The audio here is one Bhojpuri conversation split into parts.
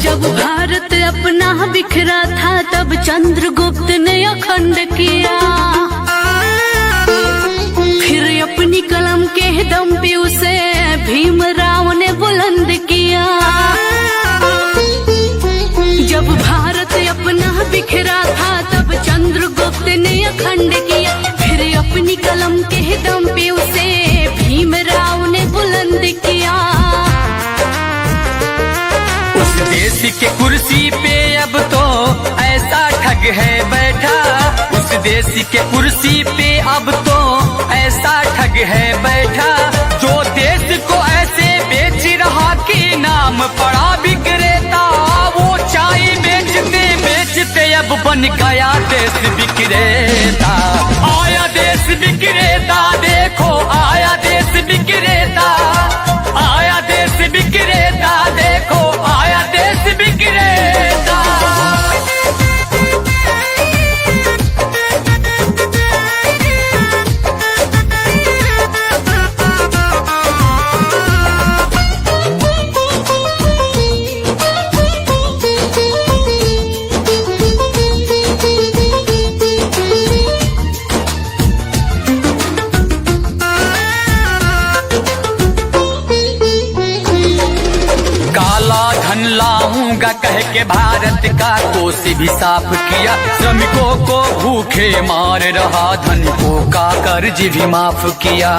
जब भारत अपना बिखरा था तब चंद्रगुप्त ने अखंड किया, फिर अपनी कलम के दम पे उसे भीमराव ने बुलंद किया। जब भारत अपना बिखरा था तब चंद्रगुप्त ने अखंड किया, फिर अपनी कलम के दम पे उसे भीमराव ने बुलंद किया। उस देश के कुर्सी पे अब तो ऐसा ठग है बैठा, उस देश के कुर्सी पे अब तो ऐसा ठग है बैठा, जो देश को ऐसे बेच रहा कि नाम पड़ा विक्रेता। वो चाय बेचते बेचते अब बन गया देश विक्रेता। आया देश विक्रेता, देखो आया देश विक्रेता, आया देश विक्रेता, देखो आया देश विक्रेता। धन लाऊंगा कह के भारत का कोष भी साफ किया, श्रमिकों को भूखे मार रहा, धनिकों का कर्ज भी माफ किया।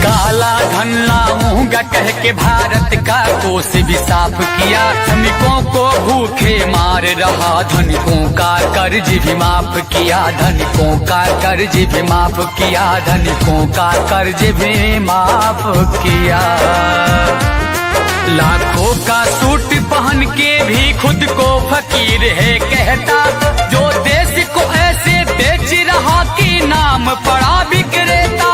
काला धन लाऊंगा कह के भारत का कोष भी साफ किया, श्रमिकों को भूखे मार रहा, धनिकों का कर्ज भी माफ किया, धनिकों का कर्ज भी माफ किया, धनिकों का कर्ज भी माफ किया। लाखों का सूट पहन के भी खुद को फकीर है कहता, जो देश को ऐसे बेच रहा कि नाम पड़ा विक्रेता।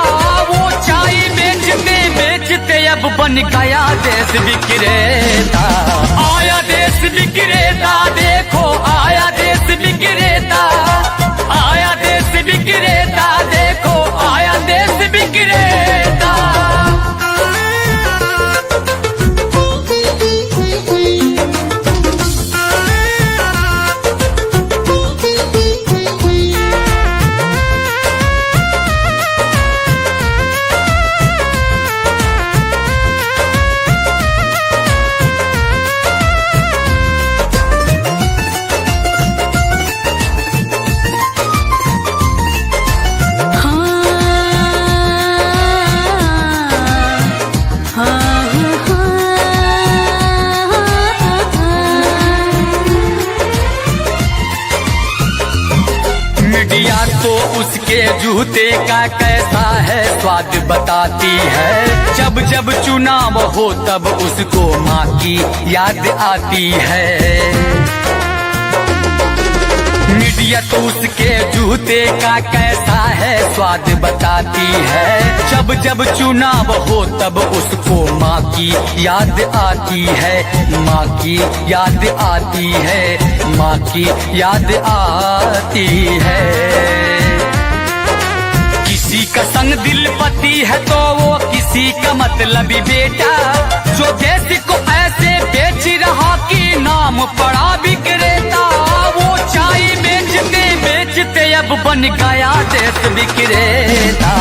वो चाय बेचते बेचते अब बन गया देश विक्रेता। आया देश विक्रेता, देखो आया देश विक्रेता, आया देश विक्रेता, देखो आया देश विक्रेता। तो उसके जूते का कैसा है स्वाद बताती है, जब जब चुनाव हो तब उसको माँ की याद आती है। मीडिया तो उसके जूते का कैसा है स्वाद बताती है, जब जब चुनाव हो तब उसको माँ की याद आती है, माँ की याद आती है, माँ की याद आती है। किसी का संग दिल पति है तो वो किसी का मतलबी बेटा, जो देश को ऐसे बेच रहा कि नाम पड़ा विक्रेता। वो चाय बेचते बेचते अब बन गया देश विक्रेता।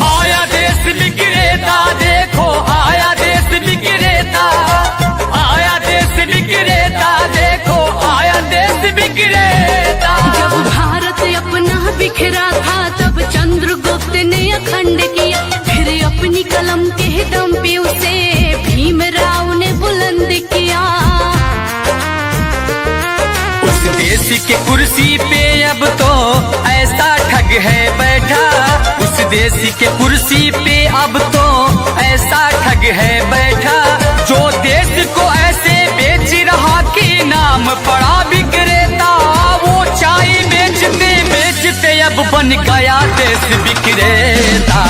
आया देश विक्रेता, देखो आया देश विक्रेता, आया देश विक्रेता, देखो आया देश विक्रेता। जब भारत अपना बिखरा था तब चंद्रगुप्त ने अखंड किया, फिर अपनी कलम के दम पे उसे भीमराव ने बुलंद किया। उस देश के कुर्सी पे अब तो ऐसा ठग है बैठा, उस देश के कुर्सी पे अब तो ऐसा ठग है बैठा, जो देश को ऐसे बेच रहा कि नाम पड़ा विक्रेता। वो चाय बेचते बेचते अब बन गया देश विक्रेता।